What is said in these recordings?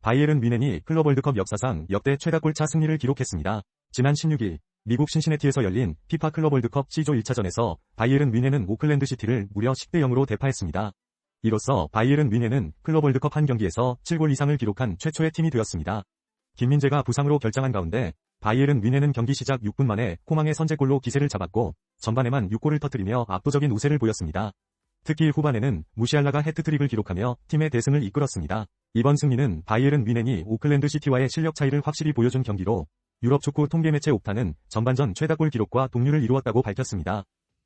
바이에른 뮌헨이 클럽 월드컵 역사상 역대 최다 골차 승리를 기록했습니다. 지난 16일 미국 신시내티에서 열린 피파 클럽 월드컵 C조 1차전에서 바이에른 뮌헨은 오클랜드 시티를 무려 10대 0으로 대파했습니다. 이로써 바이에른 뮌헨은 클럽 월드컵 한 경기에서 7골 이상을 기록한 최초의 팀이 되었습니다. 김민재가 부상으로 결장한 가운데 바이에른 뮌헨은 경기 시작 6분 만에 코망의 선제골로 기세를 잡았고 전반에만 6골을 터뜨리며 압도적인 우세를 보였습니다. 특히 후반에는 무시알라가 해트트릭을 기록하며 팀의 대승을 이끌었습니다. 이번 승리는 바이에른 뮌헨이 오클랜드 시티와의 실력 차이를 확실히 보여준 경기로 유럽 축구 통계 매체 옵타는 전반전 최다골 기록과 동률을 이루었다고 밝혔습니다.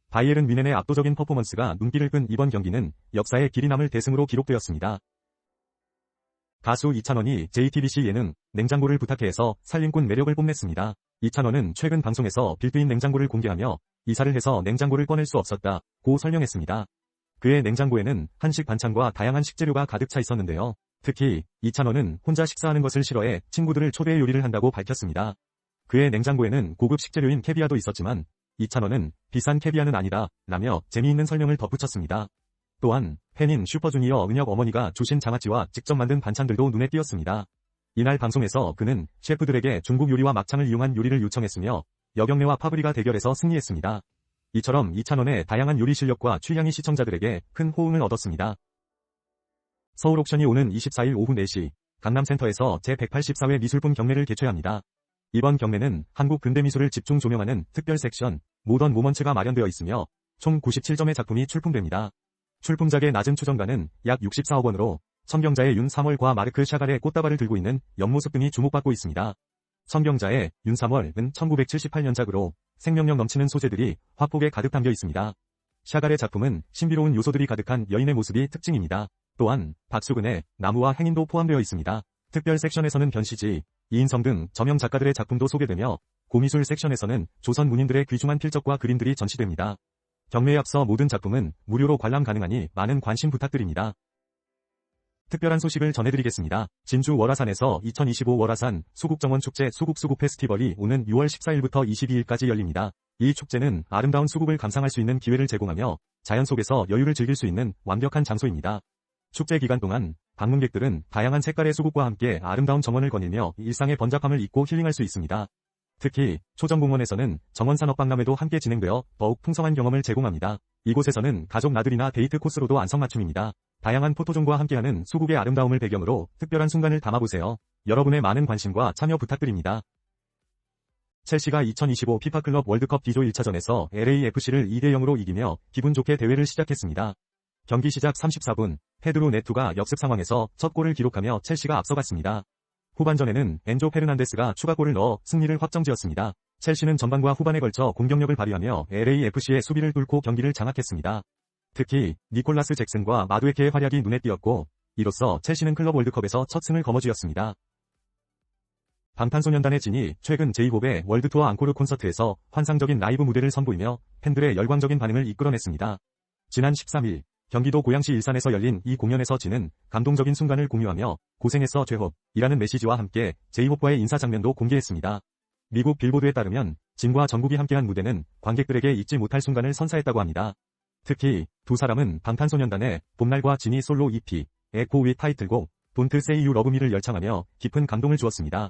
바이에른 뮌헨의 압도적인 퍼포먼스가 눈길을 끈 이번 경기는 역사에 길이 남을 대승으로 기록되었습니다. 가수 이찬원이 JTBC 예능 냉장고를 부탁해에서 살림꾼 매력을 뽐냈습니다. 이찬원은 최근 방송에서 빌트인 냉장고를 공개하며 이사를 해서 냉장고를 꺼낼 수 없었다고 설명했습니다. 그의 냉장고에는 한식 반찬과 다양한 식재료가 가득 차 있었는데요. 특히 이찬원은 혼자 식사하는 것을 싫어해 친구들을 초대해 요리를 한다고 밝혔습니다. 그의 냉장고에는 고급 식재료인 캐비아도 있었지만 이찬원은 비싼 캐비아는 아니다 라며 재미있는 설명을 덧붙였습니다. 또한 팬인 슈퍼주니어 은혁 어머니가 주신 장아찌와 직접 만든 반찬들도 눈에 띄었습니다. 이날 방송에서 그는 셰프들에게 중국 요리와 막창을 이용한 요리를 요청했으며 여경래와 파브리가 대결에서 승리했습니다. 이처럼 이찬원의 다양한 요리 실력과 취향이 시청자들에게 큰 호응을 얻었습니다. 서울 옥션이 오는 24일 오후 4시 강남센터에서 제184회 미술품 경매를 개최합니다. 이번 경매는 한국 근대미술을 집중 조명하는 특별 섹션 모던 모먼츠가 마련되어 있으며 총 97점의 작품이 출품됩니다. 출품작의 낮은 추정가는 약 64억 원으로 청경자의 윤삼월과 마르크 샤갈의 꽃다발을 들고 있는 옆모습 등이 주목받고 있습니다. 청경자의 윤삼월은 1978년작으로 생명력 넘치는 소재들이 화폭에 가득 담겨 있습니다. 샤갈의 작품은 신비로운 요소들이 가득한 여인의 모습이 특징입니다. 또한 박수근의 나무와 행인도 포함되어 있습니다. 특별 섹션에서는 변시지, 이인성 등 저명 작가들의 작품도 소개되며 고미술 섹션에서는 조선 문인들의 귀중한 필적과 그림들이 전시됩니다. 경매에 앞서 모든 작품은 무료로 관람 가능하니 많은 관심 부탁드립니다. 특별한 소식을 전해드리겠습니다. 진주 월화산에서 2025 월화산 수국정원축제 수국수국 페스티벌이 오는 6월 14일부터 22일까지 열립니다. 이 축제는 아름다운 수국을 감상할 수 있는 기회를 제공하며 자연 속에서 여유를 즐길 수 있는 완벽한 장소입니다. 축제 기간 동안 방문객들은 다양한 색깔의 수국과 함께 아름다운 정원을 거닐며 일상의 번잡함을 잊고 힐링할 수 있습니다. 특히 초정공원에서는 정원산업박람회도 함께 진행되어 더욱 풍성한 경험을 제공합니다. 이곳에서는 가족 나들이나 데이트 코스로도 안성맞춤입니다. 다양한 포토존과 함께하는 수국의 아름다움을 배경으로 특별한 순간을 담아보세요. 여러분의 많은 관심과 참여 부탁드립니다. 첼시가 2025 피파 클럽 월드컵 D조 1차전에서 LAFC를 2대 0으로 이기며 기분 좋게 대회를 시작했습니다. 경기 시작 34분, 페드로 네투가 역습 상황에서 첫 골을 기록하며 첼시가 앞서갔습니다. 후반전에는 엔조 페르난데스가 추가골을 넣어 승리를 확정지었습니다. 첼시는 전반과 후반에 걸쳐 공격력을 발휘하며 LAFC의 수비를 뚫고 경기를 장악했습니다. 특히 니콜라스 잭슨과 마두에케의 활약이 눈에 띄었고 이로써 첼시는 클럽 월드컵에서 첫 승을 거머쥐었습니다. 방탄소년단의 진이 최근 제이홉의 월드투어 앙코르 콘서트에서 환상적인 라이브 무대를 선보이며 팬들의 열광적인 반응을 이끌어냈습니다. 지난 13일 경기도 고양시 일산에서 열린 이 공연에서 진은 감동적인 순간을 공유하며 고생했어 제홉이라는 메시지와 함께 제이홉과의 인사 장면도 공개했습니다. 미국 빌보드에 따르면 진과 정국이 함께한 무대는 관객들에게 잊지 못할 순간을 선사했다고 합니다. 특히 두 사람은 방탄소년단의 봄날과 진이 솔로 EP 에코 위 타이틀곡 Don't Say You Love Me를 열창하며 깊은 감동을 주었습니다.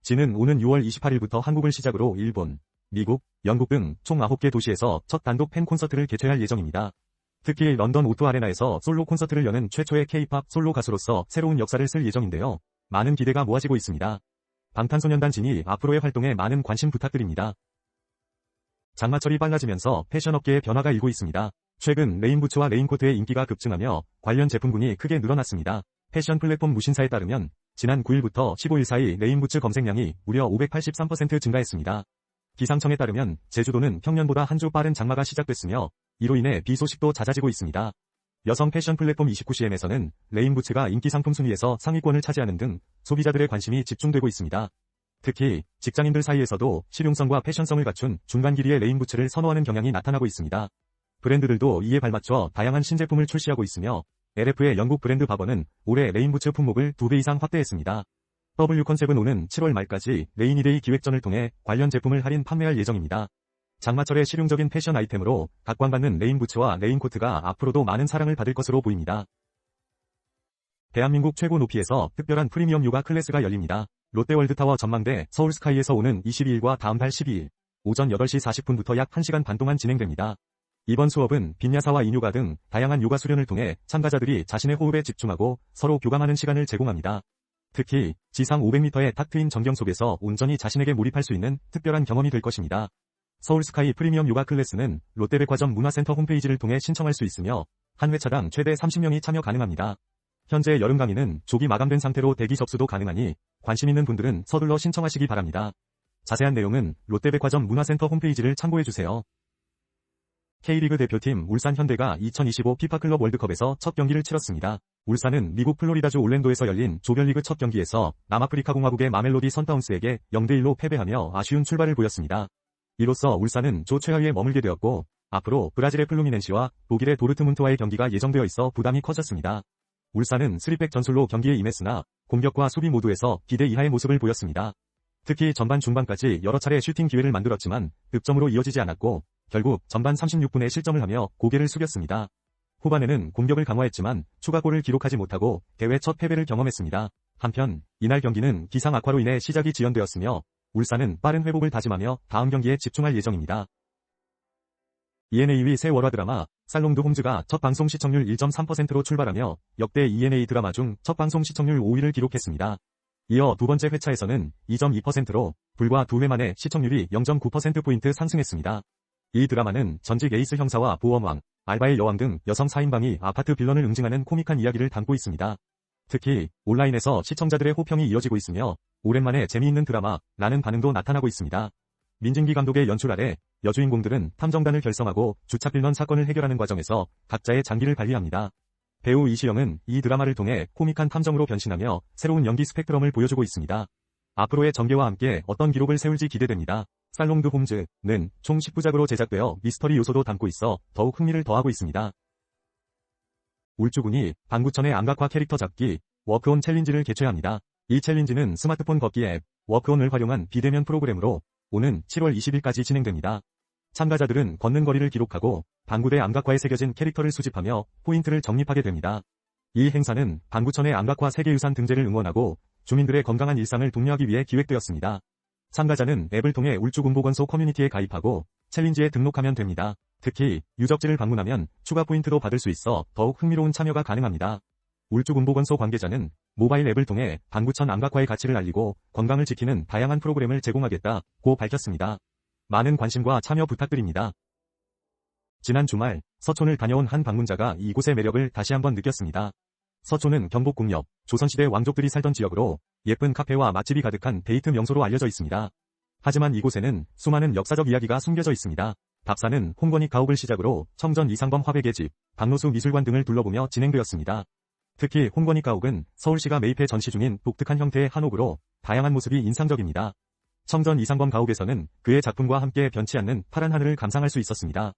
진은 오는 6월 28일부터 한국을 시작으로 일본, 미국, 영국 등 총 9개 도시에서 첫 단독 팬 콘서트를 개최할 예정입니다. 특히 런던 오투 아레나에서 솔로 콘서트를 여는 최초의 K-팝 솔로 가수로서 새로운 역사를 쓸 예정인데요. 많은 기대가 모아지고 있습니다. 방탄소년단 진이 앞으로의 활동에 많은 관심 부탁드립니다. 장마철이 빨라지면서 패션업계에 변화가 일고 있습니다. 최근 레인부츠와 레인코트의 인기가 급증하며 관련 제품군이 크게 늘어났습니다. 패션 플랫폼 무신사에 따르면 지난 9일부터 15일 사이 레인부츠 검색량이 무려 583% 증가했습니다. 기상청에 따르면 제주도는 평년보다 한 주 빠른 장마가 시작됐으며 이로 인해 비 소식도 잦아지고 있습니다. 여성 패션 플랫폼 29CM에서는 레인부츠가 인기 상품 순위에서 상위권을 차지하는 등 소비자들의 관심이 집중되고 있습니다. 특히 직장인들 사이에서도 실용성과 패션성을 갖춘 중간 길이의 레인부츠를 선호하는 경향이 나타나고 있습니다. 브랜드들도 이에 발맞춰 다양한 신제품을 출시하고 있으며 LF의 영국 브랜드 바버는 올해 레인부츠 품목을 2배 이상 확대했습니다. W컨셉은 오는 7월 말까지 레이니데이 기획전을 통해 관련 제품을 할인 판매할 예정입니다. 장마철의 실용적인 패션 아이템으로 각광받는 레인부츠와 레인코트가 앞으로도 많은 사랑을 받을 것으로 보입니다. 대한민국 최고 높이에서 특별한 프리미엄 요가 클래스가 열립니다. 롯데월드타워 전망대 서울스카이에서 오는 22일과 다음 달 12일 오전 8시 40분부터 약 1시간 반 동안 진행됩니다. 이번 수업은 빈야사와 인요가 등 다양한 요가 수련을 통해 참가자들이 자신의 호흡에 집중하고 서로 교감하는 시간을 제공합니다. 특히 지상 500m의 탁 트인 전경 속에서 온전히 자신에게 몰입할 수 있는 특별한 경험이 될 것입니다. 서울스카이 프리미엄 요가 클래스는 롯데백화점 문화센터 홈페이지를 통해 신청할 수 있으며 한 회차당 최대 30명이 참여 가능합니다. 현재 여름 강의는 조기 마감된 상태로 대기 접수도 가능하니 관심 있는 분들은 서둘러 신청하시기 바랍니다. 자세한 내용은 롯데백화점 문화센터 홈페이지를 참고해주세요. K리그 대표팀 울산 현대가 2025 피파클럽 월드컵에서 첫 경기를 치렀습니다. 울산은 미국 플로리다주 올랜도에서 열린 조별리그 첫 경기에서 남아프리카 공화국의 마멜로디 선다운스에게 0대1로 패배하며 아쉬운 출발을 보였습니다. 이로써 울산은 조 최하위에 머물게 되었고 앞으로 브라질의 플루미넨시와 독일의 도르트문트와의 경기가 예정되어 있어 부담이 커졌습니다. 울산은 3백 전술로 경기에 임했으나 공격과 수비 모두에서 기대 이하의 모습을 보였습니다. 특히 전반 중반까지 여러 차례 슈팅 기회를 만들었지만 득점으로 이어지지 않았고 결국 전반 36분에 실점을 하며 고개를 숙였습니다. 후반에는 공격을 강화했지만 추가골을 기록하지 못하고 대회 첫 패배를 경험했습니다. 한편 이날 경기는 기상 악화로 인해 시작이 지연되었으며 울산은 빠른 회복을 다짐하며 다음 경기에 집중할 예정입니다. ENA 새 월화 드라마 살롱드 홈즈가 첫 방송 시청률 1.3%로 출발하며 역대 ENA 드라마 중 첫 방송 시청률 5위를 기록했습니다. 이어 두 번째 회차에서는 2.2%로 불과 2회 만에 시청률이 0.9%포인트 상승했습니다. 이 드라마는 전직 에이스 형사와 보험왕, 알바의 여왕 등 여성 4인방이 아파트 빌런을 응징하는 코믹한 이야기를 담고 있습니다. 특히 온라인에서 시청자들의 호평이 이어지고 있으며 오랜만에 재미있는 드라마라는 반응도 나타나고 있습니다. 민진기 감독의 연출 아래 여주인공들은 탐정단을 결성하고 주차 빌런 사건을 해결하는 과정에서 각자의 장기를 발휘합니다. 배우 이시영은 이 드라마를 통해 코믹한 탐정으로 변신하며 새로운 연기 스펙트럼을 보여주고 있습니다. 앞으로의 전개와 함께 어떤 기록을 세울지 기대됩니다. 살롱드 홈즈는 총 10부작으로 제작되어 미스터리 요소도 담고 있어 더욱 흥미를 더하고 있습니다. 울주군이 방구천의 암각화 캐릭터 잡기 워크온 챌린지를 개최합니다. 이 챌린지는 스마트폰 걷기 앱 워크온을 활용한 비대면 프로그램으로 오는 7월 20일까지 진행됩니다. 참가자들은 걷는 거리를 기록하고 방구대 암각화에 새겨진 캐릭터를 수집하며 포인트를 적립하게 됩니다. 이 행사는 방구천의 암각화 세계유산 등재를 응원하고 주민들의 건강한 일상을 독려하기 위해 기획되었습니다. 참가자는 앱을 통해 울주군보건소 커뮤니티에 가입하고 챌린지에 등록하면 됩니다. 특히 유적지를 방문하면 추가 포인트도 받을 수 있어 더욱 흥미로운 참여가 가능합니다. 울주군보건소 관계자는 모바일 앱을 통해 방구천 암각화의 가치를 알리고 건강을 지키는 다양한 프로그램을 제공하겠다고 밝혔습니다. 많은 관심과 참여 부탁드립니다. 지난 주말 서촌을 다녀온 한 방문자가 이곳의 매력을 다시 한번 느꼈습니다. 서촌은 경복궁 옆 조선시대 왕족들이 살던 지역으로 예쁜 카페와 맛집이 가득한 데이트 명소로 알려져 있습니다. 하지만 이곳에는 수많은 역사적 이야기가 숨겨져 있습니다. 답사는 홍건익 가옥을 시작으로 청전 이상범 화백의 집, 박노수 미술관 등을 둘러보며 진행되었습니다. 특히 홍건익 가옥은 서울시가 매입해 전시 중인 독특한 형태의 한옥으로 다양한 모습이 인상적입니다. 청전 이상범 가옥에서는 그의 작품과 함께 변치 않는 파란 하늘을 감상할 수 있었습니다.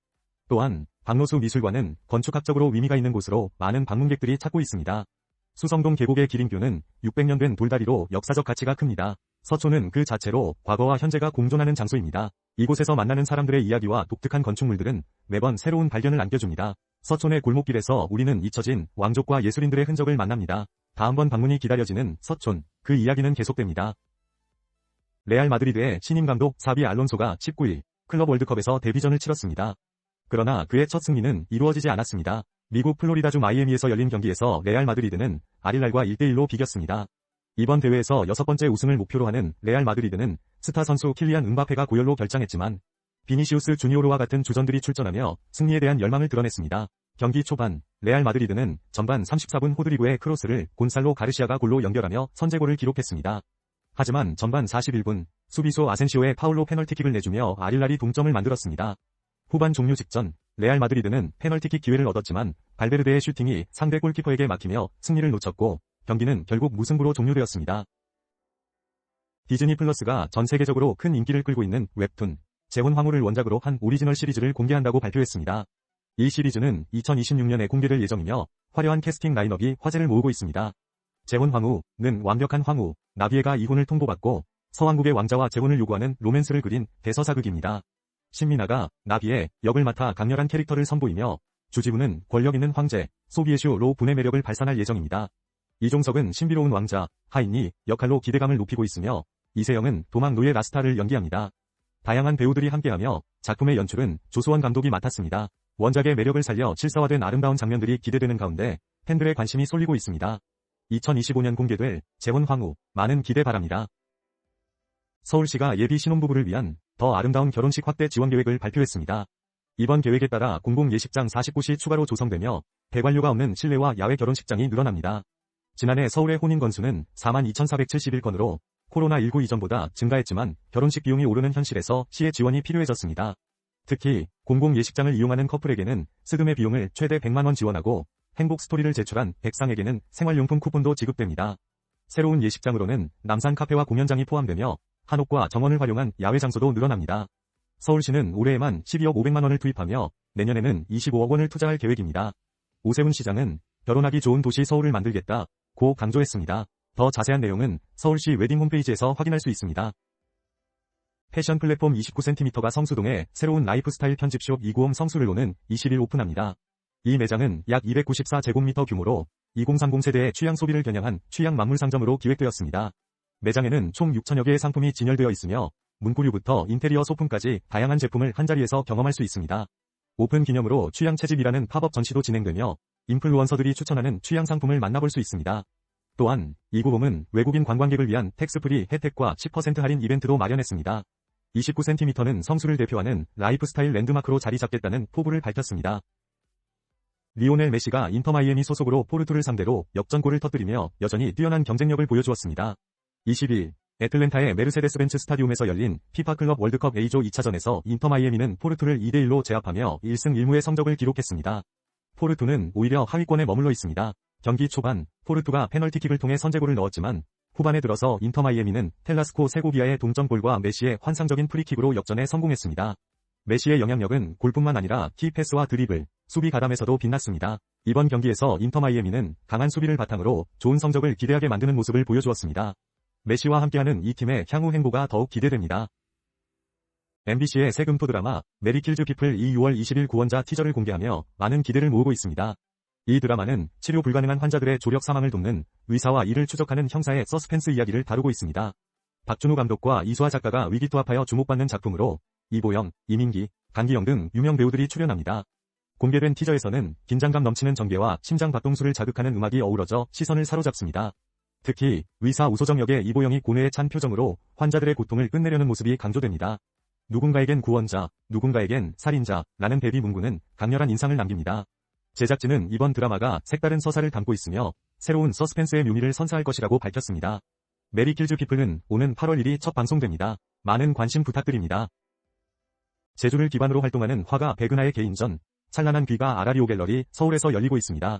또한 박노수 미술관은 건축학적으로 의미가 있는 곳으로 많은 방문객들이 찾고 있습니다. 수성동 계곡의 기린교는 600년 된 돌다리로 역사적 가치가 큽니다. 서촌은 그 자체로 과거와 현재가 공존하는 장소입니다. 이곳에서 만나는 사람들의 이야기와 독특한 건축물들은 매번 새로운 발견을 안겨줍니다. 서촌의 골목길에서 우리는 잊혀진 왕족과 예술인들의 흔적을 만납니다. 다음번 방문이 기다려지는 서촌, 그 이야기는 계속됩니다. 레알 마드리드의 신임 감독 사비 알론소가 19일 클럽 월드컵에서 데뷔전을 치렀습니다. 그러나 그의 첫 승리는 이루어지지 않았습니다. 미국 플로리다주 마이애미에서 열린 경기에서 레알 마드리드는 아릴랄과 1대1로 비겼습니다. 이번 대회에서 6번째 우승을 목표로 하는 레알 마드리드는 스타 선수 킬리안 음바페가 고열로 결장했지만 비니시우스 주니오르와 같은 주전들이 출전하며 승리에 대한 열망을 드러냈습니다. 경기 초반 레알 마드리드는 전반 34분 호드리고의 크로스를 곤살로 가르시아가 골로 연결하며 선제골을 기록했습니다. 하지만 전반 41분 수비수 아센시오의 파울로 페널티킥을 내주며 아릴랄이 동점을 만들었습니다. 후반 종료 직전 레알 마드리드는 페널티킥 기회를 얻었지만 발베르데의 슈팅이 상대 골키퍼에게 막히며 승리를 놓쳤고 경기는 결국 무승부로 종료되었습니다. 디즈니 플러스가 전 세계적으로 큰 인기를 끌고 있는 웹툰 재혼 황후를 원작으로 한 오리지널 시리즈를 공개한다고 발표했습니다. 이 시리즈는 2026년에 공개될 예정이며 화려한 캐스팅 라인업이 화제를 모으고 있습니다. 재혼 황후는 완벽한 황후 나비에가 이혼을 통보받고 서왕국의 왕자와 재혼을 요구하는 로맨스를 그린 대서사극입니다. 신민아가 나비의 역을 맡아 강렬한 캐릭터를 선보이며 주지훈은 권력 있는 황제 소비에슈 로 분의 매력을 발산할 예정입니다. 이종석은 신비로운 왕자, 하인이 역할로 기대감을 높이고 있으며 이세영은 도망 노예 라스타를 연기합니다. 다양한 배우들이 함께하며 작품의 연출은 조수원 감독이 맡았습니다. 원작의 매력을 살려 실사화된 아름다운 장면들이 기대되는 가운데 팬들의 관심이 쏠리고 있습니다. 2025년 공개될 재혼 황후, 많은 기대 바랍니다. 서울시가 예비 신혼부부를 위한 더 아름다운 결혼식 확대 지원 계획을 발표했습니다. 이번 계획에 따라 공공 예식장 49시 추가로 조성되며 배관료가 없는 실내와 야외 결혼식장이 늘어납니다. 지난해 서울의 혼인 건수는 42,471건으로 코로나19 이전보다 증가했지만 결혼식 비용이 오르는 현실에서 시의 지원이 필요해졌습니다. 특히 공공 예식장을 이용하는 커플에게는 스금의 비용을 최대 100만 원 지원하고 행복 스토리를 제출한 백상에게는 생활용품 쿠폰도 지급됩니다. 새로운 예식장으로는 남산 카페와 공연장이 포함되며 한옥과 정원을 활용한 야외 장소도 늘어납니다. 서울시는 올해에만 12억 500만 원을 투입하며 내년에는 25억 원을 투자할 계획입니다. 오세훈 시장은 결혼하기 좋은 도시 서울을 만들겠다고 강조했습니다. 더 자세한 내용은 서울시 웨딩 홈페이지에서 확인할 수 있습니다. 패션 플랫폼 29cm가 성수동에 새로운 라이프스타일 편집숍 이구홈 성수를로는 20일 오픈합니다. 이 매장은 약 294제곱미터 규모로 2030 세대의 취향 소비를 겨냥한 취향 만물 상점으로 기획되었습니다. 매장에는 총 6천여 개의 상품이 진열되어 있으며 문구류부터 인테리어 소품까지 다양한 제품을 한자리에서 경험할 수 있습니다. 오픈 기념으로 취향 채집이라는 팝업 전시도 진행되며 인플루언서들이 추천하는 취향 상품을 만나볼 수 있습니다. 또한 이구홈은 외국인 관광객을 위한 텍스프리 혜택과 10% 할인 이벤트도 마련했습니다. 29cm는 성수를 대표하는 라이프스타일 랜드마크로 자리 잡겠다는 포부를 밝혔습니다. 리오넬 메시가 인터 마이애미 소속으로 포르투를 상대로 역전골을 터뜨리며 여전히 뛰어난 경쟁력을 보여주었습니다. 20일 애틀랜타의 메르세데스벤츠 스타디움에서 열린 피파 클럽 월드컵 A조 2차전에서 인터 마이애미는 포르투를 2대1로 제압하며 1승 1무의 성적을 기록했습니다. 포르투는 오히려 하위권에 머물러 있습니다. 경기 초반 포르투가 페널티킥을 통해 선제골을 넣었지만 후반에 들어서 인터 마이애미는 텔라스코 세고비아의 동점골과 메시의 환상적인 프리킥으로 역전에 성공했습니다. 메시의 영향력은 골뿐만 아니라 키 패스와 드리블, 수비 가담에서도 빛났습니다. 이번 경기에서 인터 마이애미는 강한 수비를 바탕으로 좋은 성적을 기대하게 만드는 모습을 보여주었습니다. 메시와 함께하는 이 팀의 향후 행보가 더욱 기대됩니다. MBC의 새 금토 드라마 메리 킬즈 피플 이 6월 20일 구원자 티저를 공개하며 많은 기대를 모으고 있습니다. 이 드라마는 치료 불가능한 환자들의 조력 사망을 돕는 의사와 이를 추적하는 형사의 서스펜스 이야기를 다루고 있습니다. 박준호 감독과 이수아 작가가 위기투합하여 주목받는 작품으로 이보영, 이민기, 강기영 등 유명 배우들이 출연합니다. 공개된 티저에서는 긴장감 넘치는 전개와 심장 박동수를 자극하는 음악이 어우러져 시선을 사로잡습니다. 특히 의사 우소정 역의 이보영이 고뇌에 찬 표정으로 환자들의 고통을 끝내려는 모습이 강조됩니다. 누군가에겐 구원자, 누군가에겐 살인자라는 대비 문구는 강렬한 인상을 남깁니다. 제작진은 이번 드라마가 색다른 서사를 담고 있으며 새로운 서스펜스의 묘미를 선사할 것이라고 밝혔습니다. 메리 킬즈 피플은 오는 8월 1일 첫 방송됩니다. 많은 관심 부탁드립니다. 제주를 기반으로 활동하는 화가 백은하의 개인전, 찬란한 귀가 아라리오 갤러리 서울에서 열리고 있습니다.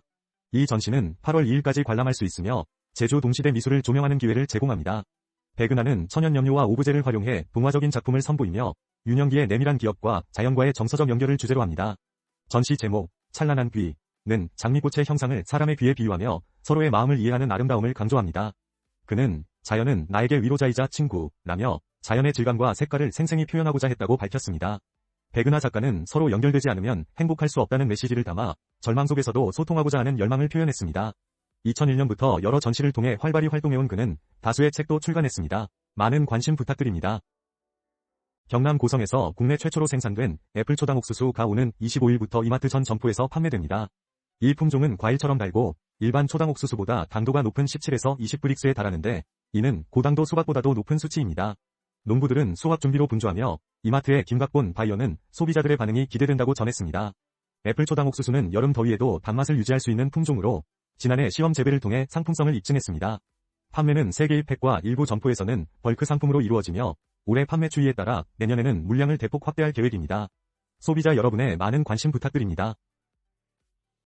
이 전시는 8월 2일까지 관람할 수 있으며 제주 동시대 미술을 조명하는 기회를 제공합니다. 백은하는 천연 염료와 오브제를 활용해 동화적인 작품을 선보이며 유년기의 내밀한 기억과 자연과의 정서적 연결을 주제로 합니다. 전시 제목 찬란한 귀는 장미꽃의 형상을 사람의 귀에 비유하며 서로의 마음을 이해하는 아름다움을 강조합니다. 그는 자연은 나에게 위로자이자 친구라며 자연의 질감과 색깔을 생생히 표현하고자 했다고 밝혔습니다. 백은하 작가는 서로 연결되지 않으면 행복할 수 없다는 메시지를 담아 절망 속에서도 소통하고자 하는 열망을 표현했습니다. 2001년부터 여러 전시를 통해 활발히 활동해온 그는 다수의 책도 출간했습니다. 많은 관심 부탁드립니다. 경남 고성에서 국내 최초로 생산된 애플 초당 옥수수가 오는 25일부터 이마트 전 점포에서 판매됩니다. 이 품종은 과일처럼 달고 일반 초당 옥수수보다 당도가 높은 17에서 20브릭스에 달하는데 이는 고당도 수박보다도 높은 수치입니다. 농부들은 수확 준비로 분주하며 이마트의 김각본 바이어는 소비자들의 반응이 기대된다고 전했습니다. 애플 초당 옥수수는 여름 더위에도 단맛을 유지할 수 있는 품종으로 지난해 시험 재배를 통해 상품성을 입증했습니다. 판매는 3개의 팩과 일부 점포에서는 벌크 상품으로 이루어지며 올해 판매 추이에 따라 내년에는 물량을 대폭 확대할 계획입니다. 소비자 여러분의 많은 관심 부탁드립니다.